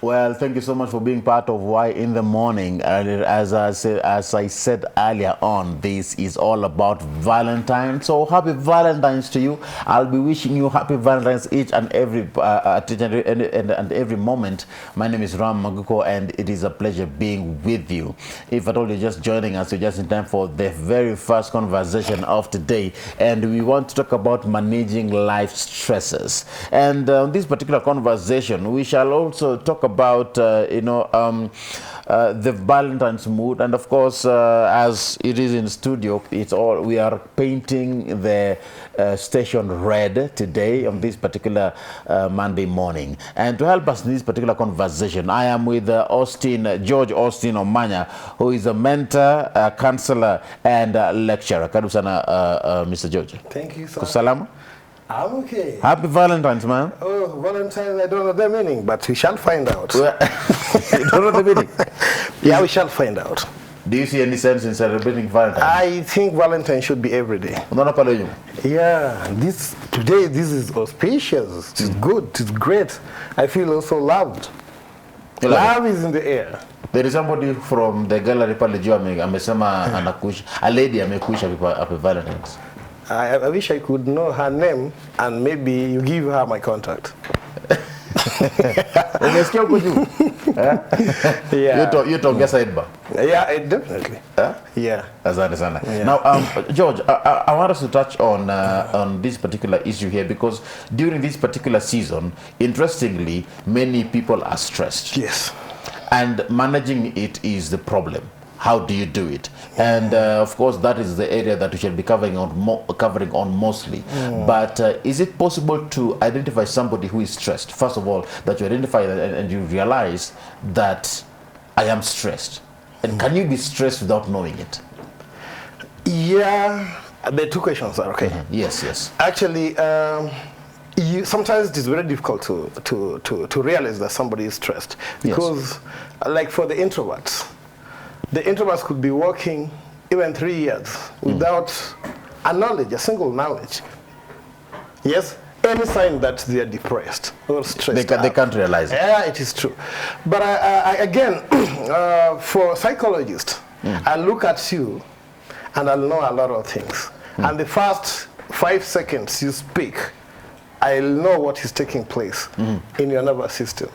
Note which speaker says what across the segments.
Speaker 1: Well, thank you so much for being part of Why in the Morning. As I said earlier on, this is all about Valentine's. So happy Valentine's to you. I'll be wishing you happy Valentine's each and every and every moment. My name is Ram Maguko, and it is a pleasure being with you. If at all you're just joining us, you're just in time for the very first conversation of today, and we want to talk about managing life stresses. And this particular conversation, we shall also talk about the Valentine's mood, and of course, as it is in studio, we are painting the station red today on this particular Monday morning. And to help us in this particular conversation, I am with George Austin Omanya, who is a mentor, a counselor, and a lecturer. Karibu sana, Mr. George.
Speaker 2: Thank you, sir.
Speaker 1: Kusalama?
Speaker 2: I'm okay.
Speaker 1: Happy Valentine's, man.
Speaker 2: Oh, Valentine's, I don't know the meaning, but we shall find out.
Speaker 1: You don't know the meaning?
Speaker 2: Yeah, we shall find out.
Speaker 1: Do you see any sense in celebrating Valentine's?
Speaker 2: I think Valentine's should be every day. Yeah, today this is auspicious. It's good, it's great. I feel also loved. Love is in the air.
Speaker 1: There is somebody from the gallery pale juu amesema anakuisha. A lady amekuisha happy Valentine's.
Speaker 2: I wish I could know her name and maybe you give her my contact.
Speaker 1: Umesikia huko juu?
Speaker 2: Yeah.
Speaker 1: You talk sidebar.
Speaker 2: Yeah, definitely. Yeah.
Speaker 1: Asante sana. Now, George, I want us to touch on this particular issue here, because during this particular season, interestingly, many people are stressed.
Speaker 2: Yes.
Speaker 1: And managing it is the problem. How do you do it? And of course, that is the area that we shall be covering on mostly. But is it possible to identify somebody who is stressed? First of all, that you identify and you realize that I am stressed. And can you be stressed without knowing it?
Speaker 2: Yeah, the two questions are okay.
Speaker 1: Yes.
Speaker 2: Actually, sometimes it is very difficult to realize that somebody is stressed, because like for the introverts could be working even 3 years without a single knowledge. Yes, any sign that they are depressed or stressed.
Speaker 1: They can't realize it.
Speaker 2: Yeah, it is true. But again, for psychologists, I look at you and I'll know a lot of things. And the first 5 seconds you speak, I'll know what is taking place in your nervous system.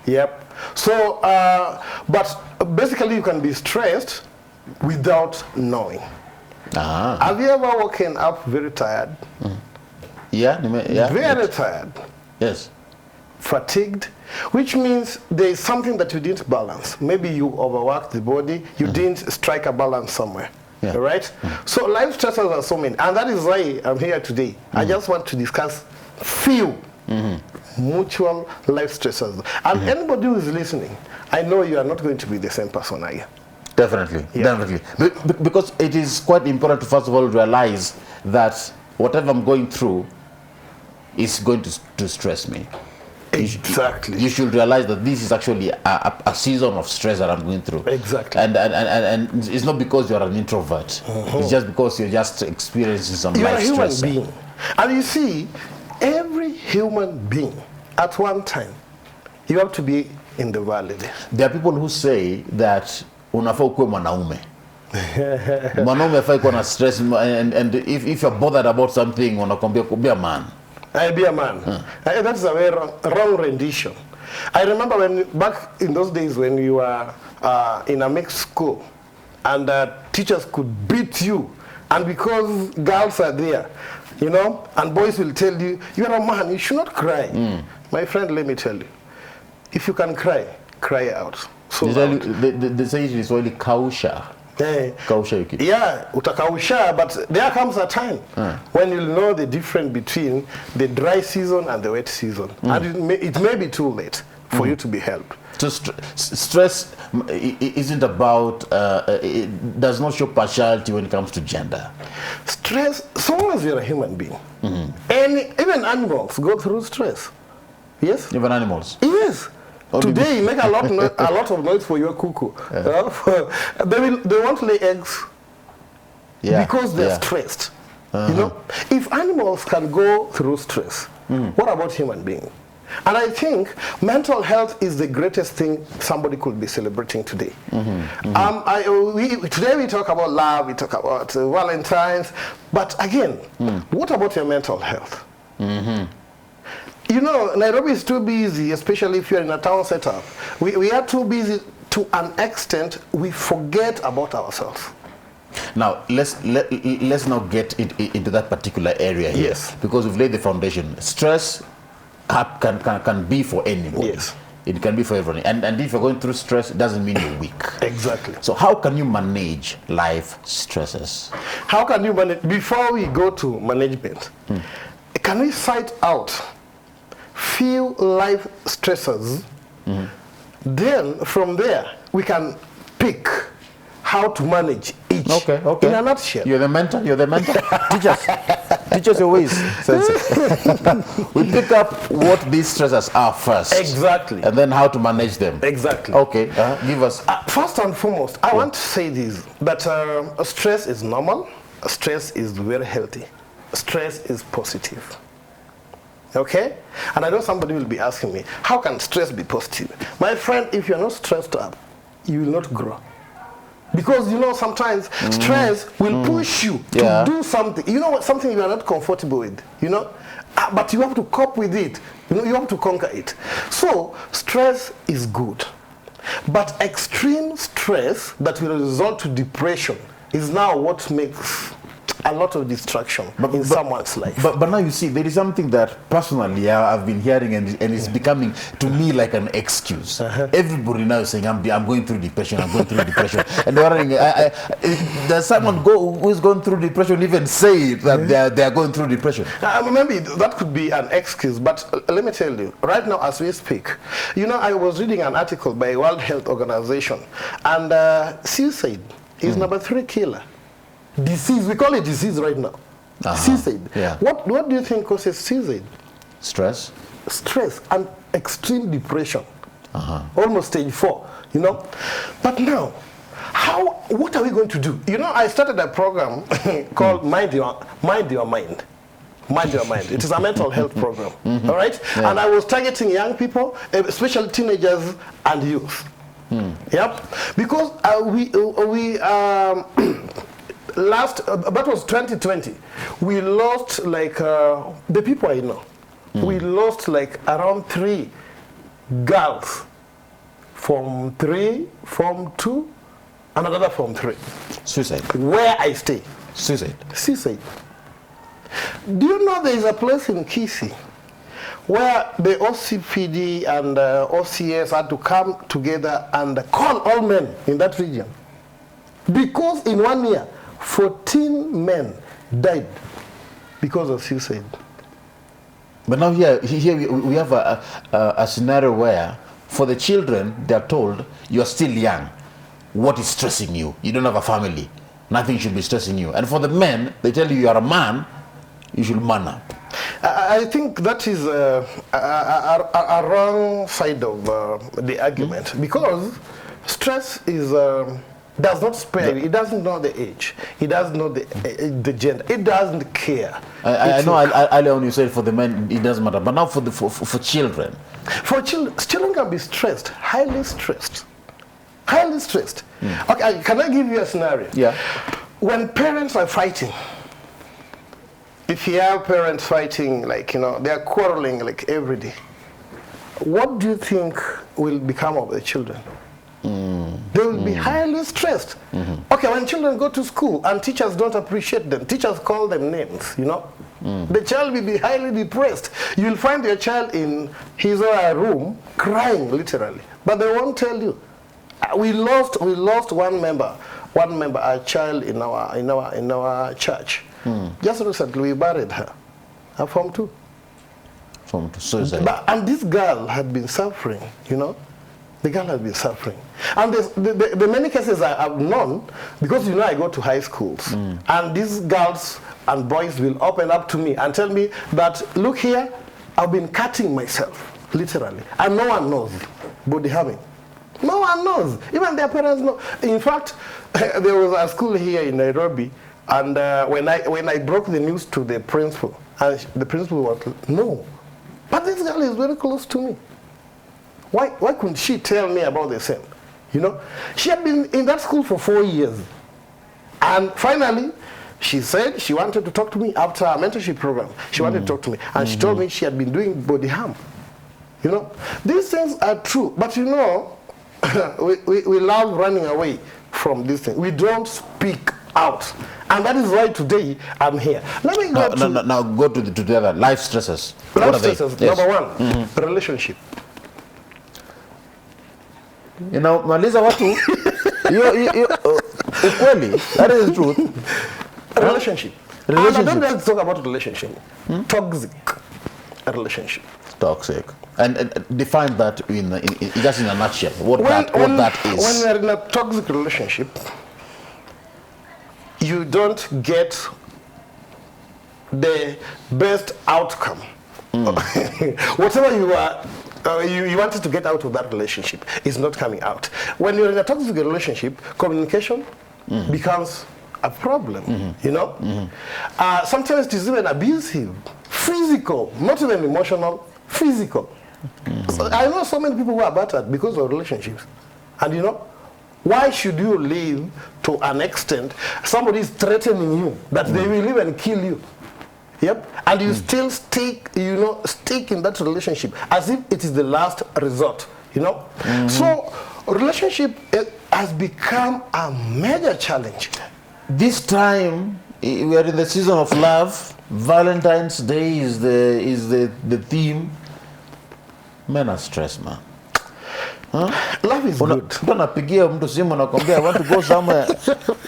Speaker 2: Yep. So, but basically you can be stressed without knowing. Have you ever woken up very tired?
Speaker 1: Yeah.
Speaker 2: Very tired.
Speaker 1: Yes.
Speaker 2: Fatigued, which means there is something that you didn't balance. Maybe you overworked the body, you didn't strike a balance somewhere. Yeah. Right? So life stressors are so many, and that is why I'm here today. I just want to discuss few mutual life stressors. And anybody who is listening, I know you are not going to be the same person again.
Speaker 1: Definitely. Because it is quite important to first of all realize that whatever I'm going through is going to stress me.
Speaker 2: Exactly.
Speaker 1: You should realize that this is actually a season of stress that I'm going through.
Speaker 2: Exactly.
Speaker 1: And it's not because you're an introvert. It's just because you're just experiencing some life stress.
Speaker 2: You're a human being. And you see, every human being at one time, you have to be in the valley.
Speaker 1: There are people who say that unafaa ukuwe mwanaume. Mwanaume hafai kuwa na stress, and if you're bothered about something, unakwambia be a man.
Speaker 2: I be a man. That's a very wrong rendition. I remember back in those days when you were in a mixed school, and teachers could beat you, and because girls are there, and boys will tell you, you're a man, you should not cry. My friend, let me tell you, if you can cry, cry out. So
Speaker 1: they say it is only kausha. Kausha.
Speaker 2: Yeah, utakausha, but there comes a time when you'll know the difference between the dry season and the wet season. And it may be too late for you to be helped.
Speaker 1: So stress isn't about, it does not show partiality when it comes to gender.
Speaker 2: Stress, so long as you're a human being. Even animals go through stress. Yes?
Speaker 1: Even animals?
Speaker 2: Yes. Today, you make a lot of noise for your cuckoo. They won't lay eggs because they're stressed. If animals can go through stress, what about human beings? And I think mental health is the greatest thing somebody could be celebrating today. Today we talk about love, we talk about Valentine's, but again, what about your mental health? You know, Nairobi is too busy, especially if you're in a town setup. We are too busy to an extent we forget about ourselves.
Speaker 1: Now, let's now get into that particular area here.
Speaker 2: Yes.
Speaker 1: Because we've laid the foundation. Stress can be for anybody.
Speaker 2: Yes.
Speaker 1: It can be for everyone. And if you're going through stress, it doesn't mean you're weak.
Speaker 2: Exactly.
Speaker 1: So how can you manage life stresses?
Speaker 2: How can you manage? Before we go to management, can we cite out few life stressors? Then from there, we can pick how to manage each.
Speaker 1: Okay.
Speaker 2: In a nutshell.
Speaker 1: You're the mentor. Teach us your ways. We pick up what these stressors are first.
Speaker 2: Exactly.
Speaker 1: And then how to manage them.
Speaker 2: Exactly.
Speaker 1: Okay. Give us.
Speaker 2: First and foremost, I want to say this, that stress is normal. Stress is very healthy. Stress is positive. Okay? And I know somebody will be asking me, how can stress be positive? My friend, if you're not stressed up, you will not grow. Because, you know, sometimes stress will push you to do something. You know what? Something you are not comfortable with, you know? But you have to cope with it. You know, you have to conquer it. So, stress is good. But extreme stress that will result to depression is now what makes a lot of distraction in someone's life.
Speaker 1: But now you see, there is something that personally I've been hearing, and it's becoming to me like an excuse. Everybody now is saying, I'm going through depression, I'm going through depression. And they're wondering, does someone who's going through depression even say that they are going through depression?
Speaker 2: Maybe that could be an excuse, but let me tell you, right now as we speak, you know, I was reading an article by World Health Organization, and suicide is number 3 killer. Disease, we call it disease right now. Suicide.
Speaker 1: Yeah.
Speaker 2: What do you think causes suicide?
Speaker 1: Stress.
Speaker 2: Stress and extreme depression. Almost stage 4, you know. But now, what are we going to do? You know, I started a program called Mind Your Mind. Mind Your Mind. It is a mental health program. All right? Yeah. And I was targeting young people, especially teenagers and youth. Yep. Because that was 2020. We lost like the people I know. We lost like around 3 girls from Form 2, and another Form 3.
Speaker 1: Suicide.
Speaker 2: Where I stay.
Speaker 1: Suicide.
Speaker 2: Do you know there is a place in Kisi where the OCPD and OCS had to come together and call all men in that region? Because in 1 year, 14 men died because of suicide.
Speaker 1: But now here we have a scenario where for the children they are told you are still young. What is stressing you? You don't have a family. Nothing should be stressing you. And for the men, they tell you are a man, you should man up.
Speaker 2: I think that is a wrong side of the argument, because stress is does not spare you. It doesn't know the age. It doesn't know the gender. It doesn't care.
Speaker 1: I know earlier on you said for the men it doesn't matter, but now for children.
Speaker 2: For children can be stressed, highly stressed. Highly stressed. Okay, can I give you a scenario?
Speaker 1: Yeah.
Speaker 2: When parents are fighting, if you have parents fighting, like, you know, they are quarreling like every day, what do you think will become of the children? They will be highly stressed. Okay, when children go to school and teachers don't appreciate them, teachers call them names, you know, the child will be highly depressed. You will find your child in his or her room crying, literally, but they won't tell you. We lost one member, a child in our church. Just recently we buried her Form 2.
Speaker 1: Form 2, suicide.
Speaker 2: And this girl had been suffering, you know. The girl has been suffering. And the many cases I've known, because, you know, I go to high schools, and these girls and boys will open up to me and tell me that, look here, I've been cutting myself, literally. And no one knows body harming. No one knows. Even their parents know. In fact, there was a school here in Nairobi, and when I broke the news to the principal, and the principal was, no, But this girl is very close to me. Why couldn't she tell me about the same? You know, she had been in that school for 4 years. And finally, she said she wanted to talk to me after a mentorship program. She wanted to talk to me. And she told me she had been doing body harm. You know, these things are true. But you know, we love running away from these things. We don't speak out. And that is why today I'm here. Let me go
Speaker 1: now go to the other life stresses.
Speaker 2: Life stresses. Yes. Number one, relationship.
Speaker 1: You know, Malisa, what to? Ukweli, that is the truth.
Speaker 2: Relationship. And I don't just talk about relationship. Toxic relationship.
Speaker 1: Toxic. And define that in just in a nutshell. What that is.
Speaker 2: When you're in a toxic relationship, you don't get the best outcome. Whatever you are. You wanted to get out of that relationship is not coming out. When you're in a toxic relationship, communication becomes a problem, you know? Sometimes it is even abusive, physical, not even emotional, physical. So I know so many people who are battered because of relationships. And you know, why should you live to an extent somebody is threatening you that they will even kill you? Yep, and you still stick in that relationship as if it is the last resort, you know. So relationship has become a major challenge.
Speaker 1: This time we are in the season of love. Valentine's Day is the theme. Men are stressed, man. Huh?
Speaker 2: Love is good.
Speaker 1: Unapigia mtu simu nakwambia I want to go somewhere.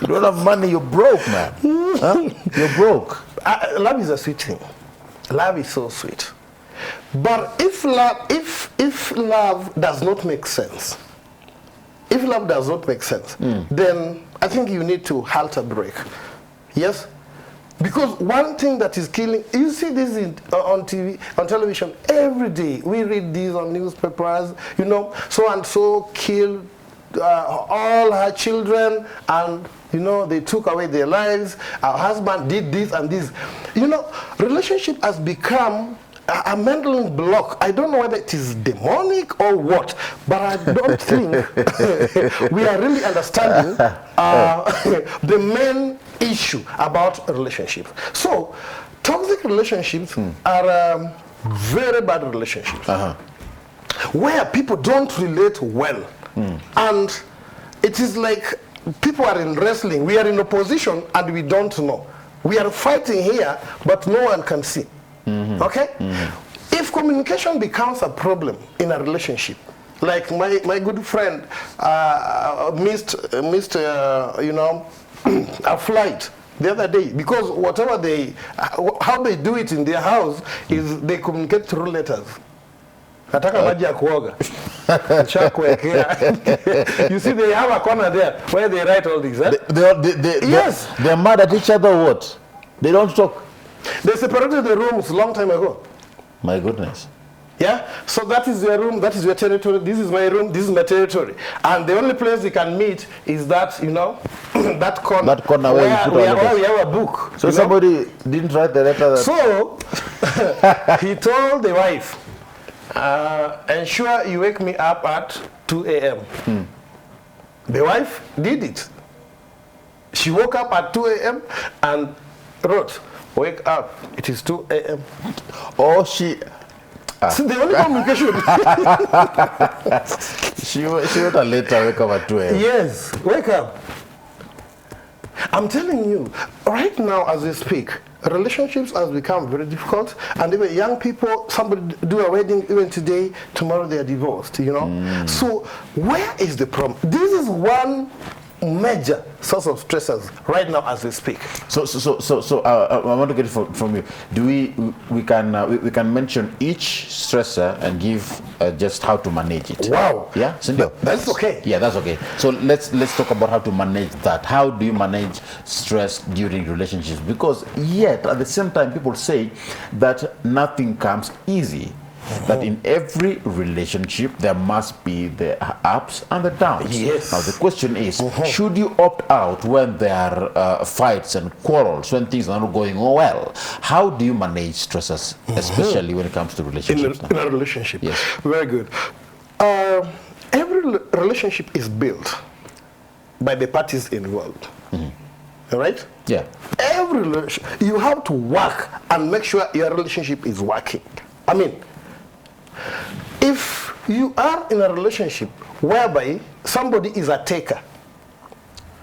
Speaker 1: You don't have money, you're broke, man. Huh? You're broke.
Speaker 2: Love is a sweet thing. Love is so sweet. But if love does not make sense, then I think you need to halt a break. Yes? Because one thing that is killing, you see this on TV, on television every day. We read these on newspapers, you know, so and so killed all her children, and you know, they took away their lives. Her husband did this and this. You know, relationship has become a mental block. I don't know whether it is demonic or what, but I don't think we are really understanding the main issue about relationships. So, toxic relationships are very bad relationships where people don't relate well. And it is like people are in wrestling. We are in opposition and we don't know. We are fighting here, but no one can see. Okay? If communication becomes a problem in a relationship, like my good friend missed you know, a flight the other day because whatever how they do it in their house is they communicate through letters. Nataka maji ya kuoga. You see, they have a corner there where they write all these. Yes.
Speaker 1: They're mad at each other. What? They don't talk.
Speaker 2: They separated the rooms a long time ago.
Speaker 1: My goodness.
Speaker 2: Yeah, so that is your room, that is your territory, this is my room, this is my territory. And the only place they can meet is that, you know, that corner.
Speaker 1: That corner where
Speaker 2: we have a book.
Speaker 1: So somebody didn't write the letter.
Speaker 2: So, he told the wife, ensure you wake me up at 2 a.m. The wife did it. She woke up at 2 a.m. and wrote, wake up, it is 2 a.m.
Speaker 1: Oh, she...
Speaker 2: So the only communication.
Speaker 1: she wrote a letter, wake up at 2 a.m.
Speaker 2: Yes, wake up. I'm telling you, right now as we speak, relationships has become very difficult, and even young people, somebody do a wedding even today, tomorrow they are divorced, you know. So where is the problem? This is one major source of stressors right now as we speak.
Speaker 1: So I want to get it from you. Do we can mention each stressor and give just how to manage it?
Speaker 2: Wow.
Speaker 1: Yeah, Cindy?
Speaker 2: That's okay.
Speaker 1: Yeah, that's okay. So let's talk about how to manage that. How do you manage stress during relationships? Because yet at the same time people say that nothing comes easy. that in every relationship there must be the ups and the downs.
Speaker 2: Yes.
Speaker 1: Now the question is, should you opt out when there are fights and quarrels, when things are not going well? How do you manage stressors, especially when it comes to relationships?
Speaker 2: In a relationship.
Speaker 1: Yes.
Speaker 2: Very good. Every relationship is built by the parties involved. All right?
Speaker 1: Yeah.
Speaker 2: Every relationship, you have to work and make sure your relationship is working. I mean, if you are in a relationship whereby somebody is a taker,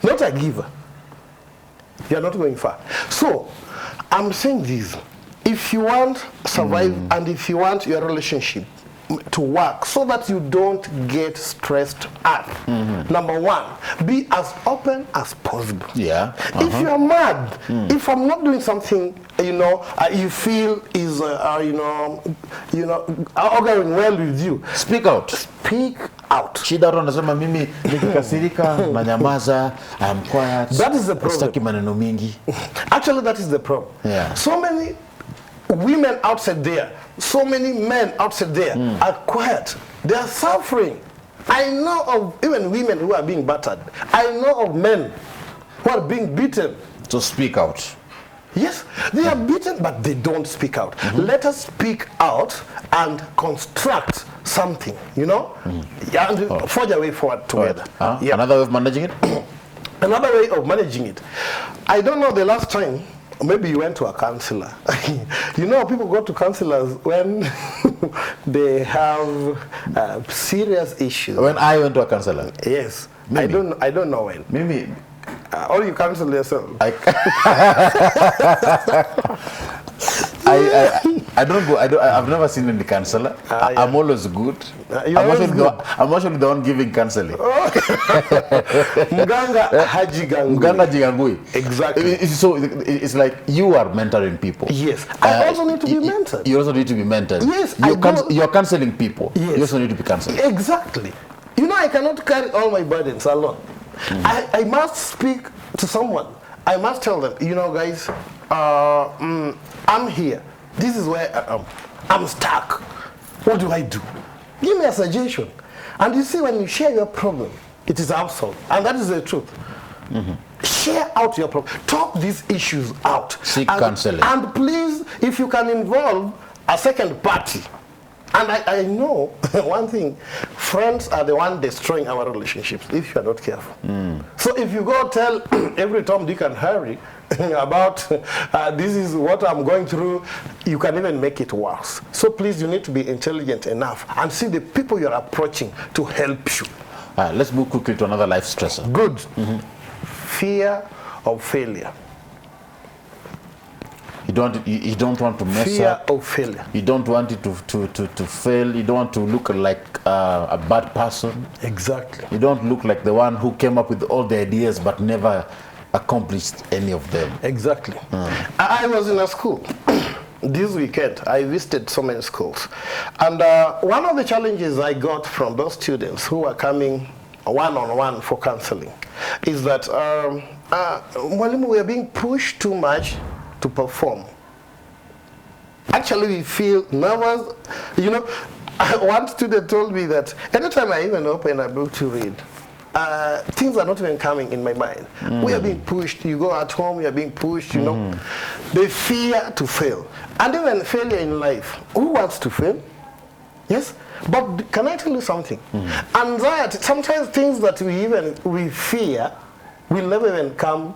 Speaker 2: not a giver, you are not going far. So, I'm saying this. If you want to survive and if you want your relationship to work so that you don't get stressed out, number one, be as open as possible.
Speaker 1: Yeah.
Speaker 2: If you are mad, if I'm not doing something, you feel is, going well with you,
Speaker 1: Speak out.
Speaker 2: speak out.
Speaker 1: Shida watu wanasema mimi nikikasirika nanyamaza, I'm quiet.
Speaker 2: That is the problem.
Speaker 1: Sitaki maneno mingi.
Speaker 2: Actually, that is the problem.
Speaker 1: Yeah.
Speaker 2: So many women outside there, so many men outside there are quiet. They are suffering. I know of even women who are being battered. I know of men who are being beaten.
Speaker 1: So speak out.
Speaker 2: Yes, they are beaten, but they don't speak out. Let us speak out and construct something, yeah, and forge a way forward together. Yeah.
Speaker 1: Another way of managing it?
Speaker 2: Another way of managing it. I don't know the last time, maybe you went to a counselor. People go to counselors when they have serious issues.
Speaker 1: When I went to a counselor?
Speaker 2: Yes.
Speaker 1: Maybe.
Speaker 2: I don't know when.
Speaker 1: Maybe.
Speaker 2: Or you counsel yourself.
Speaker 1: I don't go. I've never seen any counselor.
Speaker 2: Yeah.
Speaker 1: I'm always good. I'm actually the one giving counseling.
Speaker 2: Mganga Haji Gangui.
Speaker 1: Mganga Jigangui.
Speaker 2: Exactly.
Speaker 1: So it's like you are mentoring people.
Speaker 2: Yes. I also need to be mentored.
Speaker 1: You also need to be mentored.
Speaker 2: Yes.
Speaker 1: You're counseling people.
Speaker 2: Yes.
Speaker 1: You also need to be counseling.
Speaker 2: Exactly. I cannot carry all my burdens alone. I must speak to someone. I must tell them, guys, I'm here. This is where I am. I'm stuck. What do I do? Give me a suggestion. And you see, when you share your problem, it is absolved. And that is the truth. Share out your problem. Talk these issues out.
Speaker 1: Seek counseling.
Speaker 2: And please, if you can involve a second party. And I know one thing, friends are the one destroying our relationships if you are not careful. So if you go tell every Tom, Dick and Harry about this is what I'm going through, you can even make it worse. So please, you need to be intelligent enough and see the people you're approaching to help you.
Speaker 1: Let's move quickly to another life stressor.
Speaker 2: Good. Fear of failure.
Speaker 1: You don't want to mess
Speaker 2: Fear
Speaker 1: up.
Speaker 2: of failure.
Speaker 1: You don't want it to fail. You don't want to look like a bad person.
Speaker 2: Exactly.
Speaker 1: You don't look like the one who came up with all the ideas but never accomplished any of them.
Speaker 2: Exactly. I was in a school this weekend. I visited so many schools. And one of the challenges I got from those students who were coming one-on-one for counseling is that we are being pushed too much to perform. Actually, we feel nervous. One student told me that anytime I even open a book to read, things are not even coming in my mind. We are being pushed. You go at home, you are being pushed, They fear to fail. And even failure in life. Who wants to fail? Yes? But can I tell you something? Anxiety, sometimes things that we fear will never even come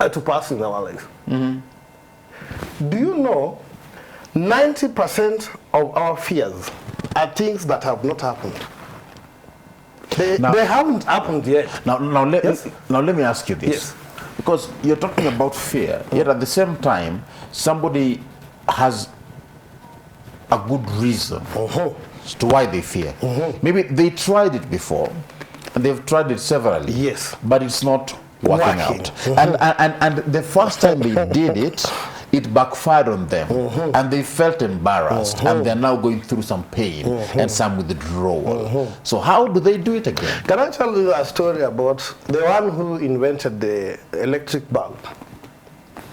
Speaker 2: to pass in our life. Do you know 90% of our fears are things that have not happened? They haven't happened yet.
Speaker 1: Now let me ask you this.
Speaker 2: Yes.
Speaker 1: Because you're talking about fear, yet at the same time, somebody has a good reason as to why they fear. Maybe they tried it before, and they've tried it severally.
Speaker 2: Yes.
Speaker 1: But it's not working out. And the first time they did it, it backfired on them, and they felt embarrassed, and they're now going through some pain and some withdrawal. So how do they do it again?
Speaker 2: Can I tell you a story about the one who invented the electric bulb?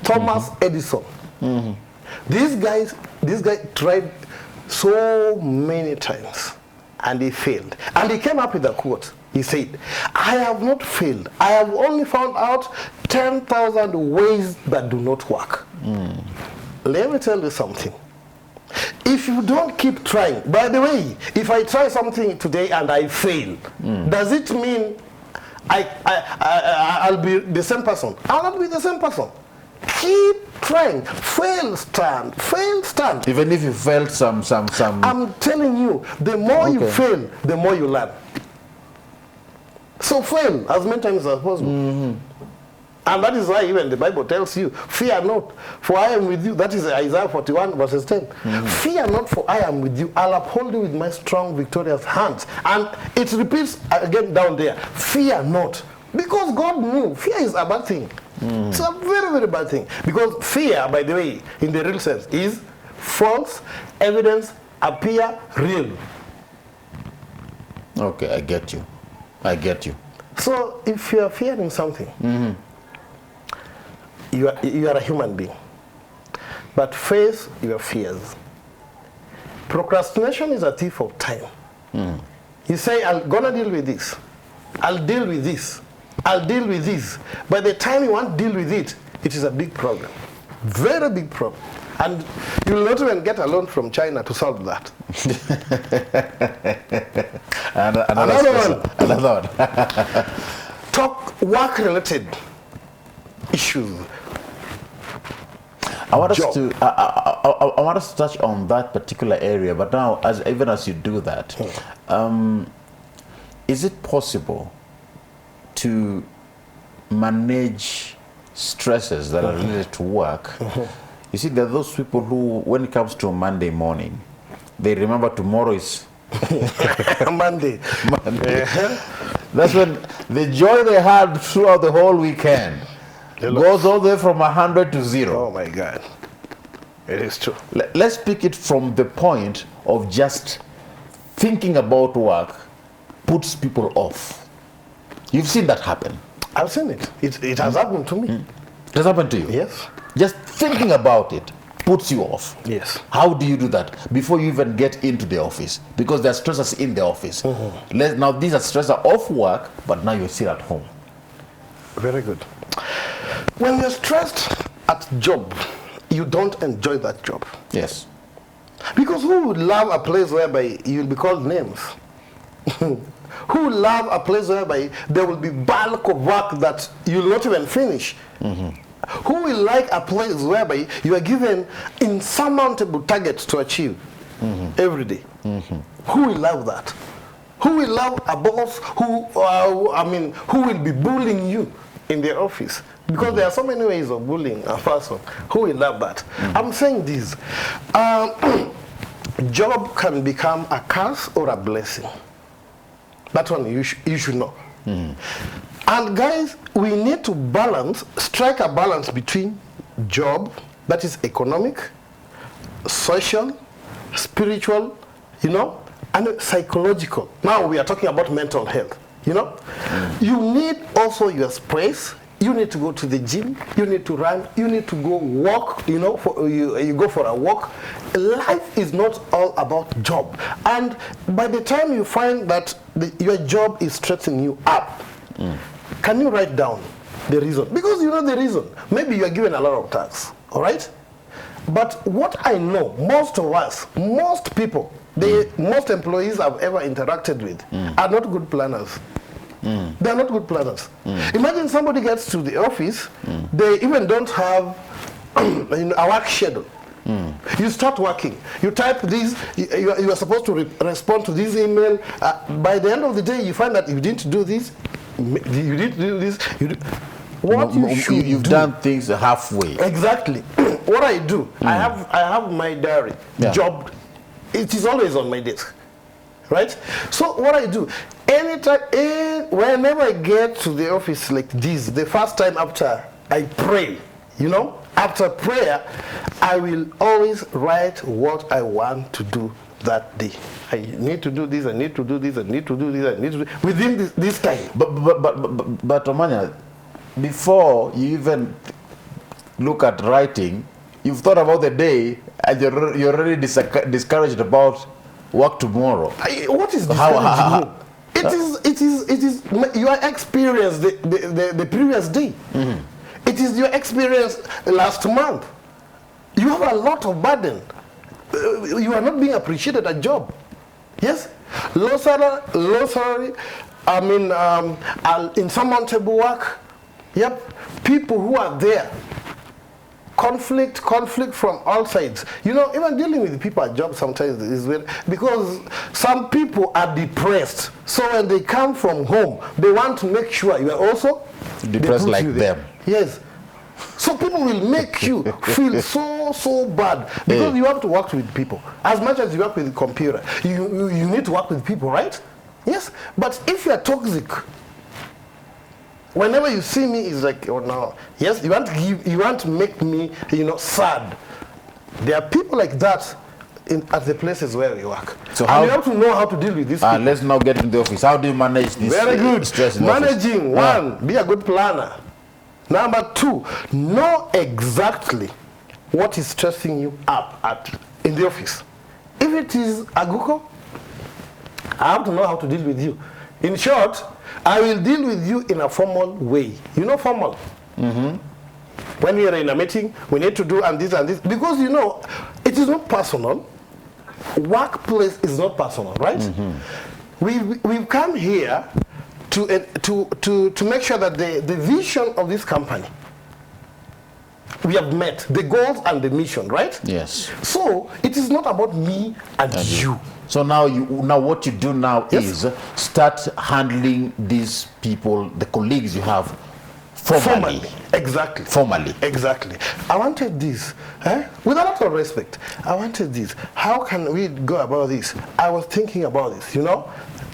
Speaker 2: Thomas Edison. This guy tried so many times, and he failed. And he came up with a quote. He said, I have not failed. I have only found out 10,000 ways that do not work. Let me tell you something. If you don't keep trying, by the way, if I try something today and I fail, does it mean I'll be the same person? I'll not be the same person. Keep trying. Fail, stand. Fail, stand.
Speaker 1: Even if you failed some.
Speaker 2: I'm telling you, the more you fail, the more you learn. So fail as many times as possible. And that is why even the Bible tells you, fear not, for I am with you. That is Isaiah 41 verses 10. Fear not, for I am with you. I'll uphold you with my strong, victorious hands. And it repeats again down there, fear not. Because God knew fear is a bad thing. It's a very, very bad thing. Because fear, by the way, in the real sense, is false evidence appear real.
Speaker 1: Okay, I get you. I get you.
Speaker 2: So if you are fearing something, you are a human being. But face your fears. Procrastination is a thief of time. You say, I'm going to deal with this. I'll deal with this. I'll deal with this. By the time you want to deal with it, it is a big problem. Very big problem. And you will not even get a loan from China to solve that.
Speaker 1: Another one.
Speaker 2: Talk work-related issues.
Speaker 1: I want us to touch on that particular area, but now, even as you do that, is it possible to manage stresses that are related to work? You see, there are those people who, when it comes to a Monday morning, they remember tomorrow is
Speaker 2: Monday.
Speaker 1: That's when the joy they had throughout the whole weekend goes all the way from 100 to 0.
Speaker 2: Oh my God. It is true.
Speaker 1: Let's pick it from the point of just thinking about work puts people off. You've seen that happen.
Speaker 2: I've seen it. It has happened to me.
Speaker 1: It has happened to you?
Speaker 2: Yes.
Speaker 1: Just thinking about it puts you off.
Speaker 2: Yes.
Speaker 1: How do you do that before you even get into the office? Because there are stressors in the office. Now these are stressors off work, but now you're still at home.
Speaker 2: Very good. When you're stressed at job, you don't enjoy that job.
Speaker 1: Yes.
Speaker 2: Because who would love a place whereby you'll be called names? Who would love a place whereby there will be bulk of work that you'll not even finish? Who will like a place whereby you are given insurmountable targets to achieve every day? Who will love that? Who will love a boss who will be bullying you in the office? Because there are so many ways of bullying a person. Who will love that? I'm saying this. Job can become a curse or a blessing. That one you should know. And guys, we need to strike a balance between job, that is economic, social, spiritual, and psychological. Now we are talking about mental health, You need also your space. You need to go to the gym, you need to run, you need to go walk, you go for a walk. Life is not all about job. And by the time you find that your job is stressing you up, can you write down the reason? Because you know the reason. Maybe you are given a lot of tasks, all right? But what I know, most of us, most people, most employees I've ever interacted with are not good planners. They are not good planners. Imagine somebody gets to the office, they even don't have a work schedule. You start working, you type this, you are supposed to respond to this email. By the end of the day, you find that you didn't do this, you didn't do this.
Speaker 1: You've done things halfway.
Speaker 2: Exactly. What I do, I have my diary, job. It is always on my desk. Right? So what I do, whenever I get to the office like this, the first time after I pray, after prayer, I will always write what I want to do that day. I need to do this, I need to do this, I need to do this, I need to do within this time.
Speaker 1: But Omanya, before you even look at writing, you've thought about the day And you're already discouraged about work tomorrow.
Speaker 2: What is discouraging you? It is your experience the previous day. It is your experience last month. You have a lot of burden. You are not being appreciated at job. Yes? Low salary, I mean, insurmountable work. Yep. People who are there. Conflict from all sides. You know, even dealing with people at jobs sometimes is weird because some people are depressed. So when they come from home, they want to make sure you are also
Speaker 1: depressed like them.
Speaker 2: Yes. So people will make you feel so bad because you have to work with people. As much as you work with the computer, you need to work with people, right? Yes. But if you are toxic, whenever you see me, it's like, oh no. Yes, you want to make me, sad. There are people like that at the places where we work. So and you have to know how to deal with this.
Speaker 1: Let's now get into the office. How do you manage this?
Speaker 2: Very good.
Speaker 1: Stress in
Speaker 2: Managing, one, be a good planner. Number two, know exactly what is stressing you up in the office. If it is Aguko, I have to know how to deal with you. In short, I will deal with you in a formal way. You know formal? When we are in a meeting, we need to do and this. Because, it is not personal. Workplace is not personal, right? We've come here to make sure that the vision of this company, we have met the goals and the mission, right?
Speaker 1: Yes.
Speaker 2: So it is not about me and you.
Speaker 1: So now what you do now is start handling these people, the colleagues you have, formally.
Speaker 2: Exactly.
Speaker 1: Formally.
Speaker 2: Exactly. I wanted this. With a lot of respect. I wanted this. How can we go about this? I was thinking about this,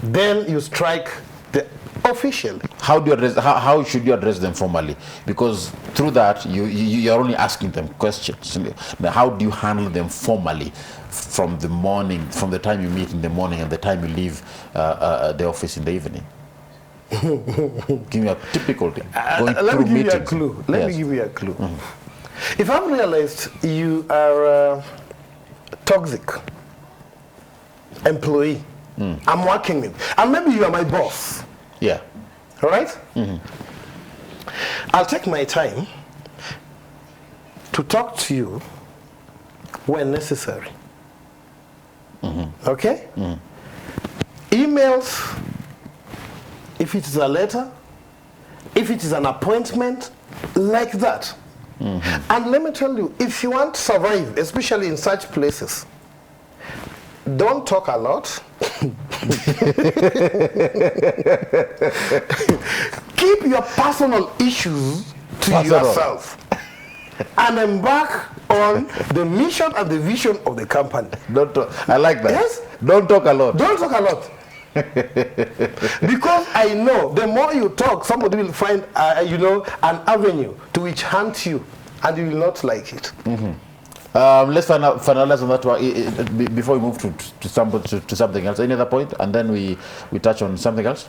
Speaker 2: Then you strike the officially.
Speaker 1: How do you address? How should you address them formally? Because through that you're only asking them questions. Now, how do you handle them formally from the morning, from the time you meet in the morning and the time you leave the office in the evening? Give me a typical thing.
Speaker 2: Let me give you a clue. Let me give you a clue. If I've realized you are a toxic employee, I'm working with, and maybe you are my boss.
Speaker 1: Yeah.
Speaker 2: All right? I'll take my time to talk to you when necessary. Okay? Emails, if it is a letter, if it is an appointment, like that. And let me tell you, if you want to survive, especially in such places, don't talk a lot. Keep your personal issues to yourself and embark on the mission and the vision of the company.
Speaker 1: Don't talk. I like that.
Speaker 2: Yes?
Speaker 1: Don't talk a lot.
Speaker 2: Don't talk a lot. Because I know the more you talk, somebody will find an avenue to which hunt you, and you will not like it.
Speaker 1: Let's finalize on that one before we move to something else. Any other point, and then we touch on something else.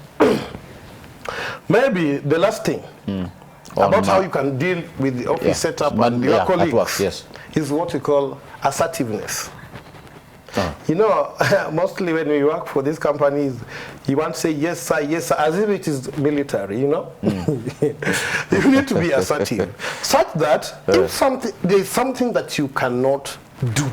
Speaker 2: Maybe the last thing about how you can deal with the office setup and your colleagues is what we call assertiveness. Mostly when we work for these companies, you want to say yes sir, as if it is military, You need to be assertive, such that if there is something that you cannot do,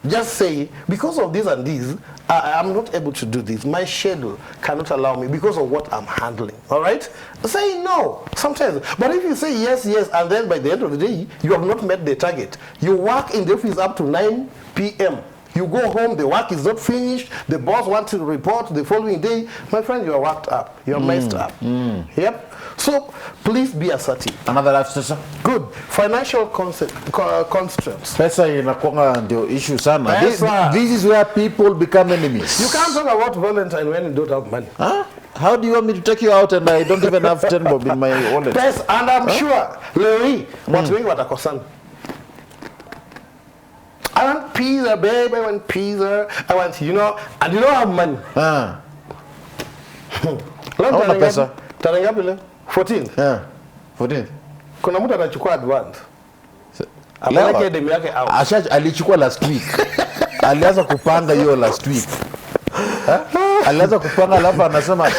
Speaker 2: just say, because of this and this, I'm not able to do this. My schedule cannot allow me because of what I'm handling. All right? Say no sometimes. But if you say yes, and then by the end of the day, you have not met the target. You work in the office up to 9 p.m. You go home, the work is not finished. The boss wants to report the following day. My friend, you are worked up. You are messed up. Yep. So please be assertive.
Speaker 1: Another life stressor?
Speaker 2: Good. Financial constraints.
Speaker 1: Pesa inakuanga ndio issue sana. This is where people become enemies.
Speaker 2: You can't talk about Valentine when you don't have money.
Speaker 1: Huh? How do you want me to take you out and I don't even have 10 bob in my wallet?
Speaker 2: Yes, and I'm sure, Larry, watu wengi watakosana. I want pizza, babe. I want pizza. I want, and you don't have money.
Speaker 1: Hauna pesa.
Speaker 2: Tarehe ngapi leo? 14th.
Speaker 1: 14th.
Speaker 2: Kuna mtu anachukua advance. Apeleke demu yake out.
Speaker 1: Alichukua last week. Alianza kupanga hiyo last week. Alianza kupanga alafu anasema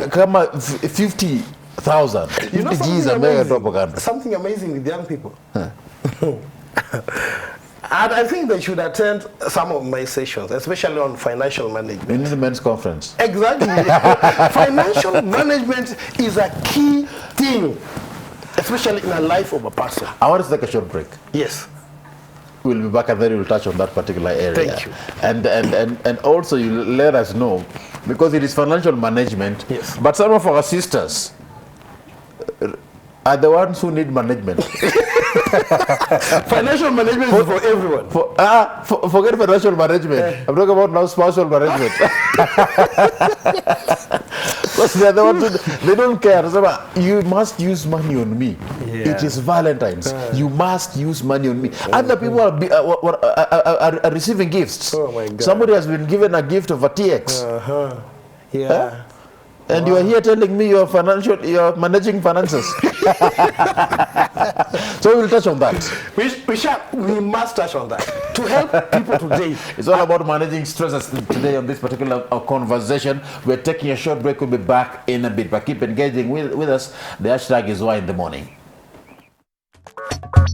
Speaker 1: kama 50,000. 50 G's American.
Speaker 2: Something amazing with young people. And I think they should attend some of my sessions, especially on financial management.
Speaker 1: In the men's conference.
Speaker 2: Exactly. Financial management is a key thing, especially in the life of a person.
Speaker 1: I want to take a short break.
Speaker 2: Yes.
Speaker 1: We'll be back and then we'll touch on that particular area.
Speaker 2: Thank you.
Speaker 1: And also you let us know, because it is financial management,
Speaker 2: yes,
Speaker 1: but some of our sisters are the ones who need management.
Speaker 2: Financial management is for everyone.
Speaker 1: Forget financial management. I'm talking about now spousal management. Because they're the ones they don't care. You must use money on me. Yeah. It is Valentine's. You must use money on me. Other people are receiving gifts.
Speaker 2: Oh my God.
Speaker 1: Somebody has been given a gift of a TX.
Speaker 2: Yeah.
Speaker 1: And you are here telling me you're managing finances. So we'll touch on that.
Speaker 2: We must touch on that to help people today.
Speaker 1: It's all about managing stresses today on this particular conversation. We're taking a short break. We'll be back in a bit, but keep engaging with us. The hashtag is Why in the Morning.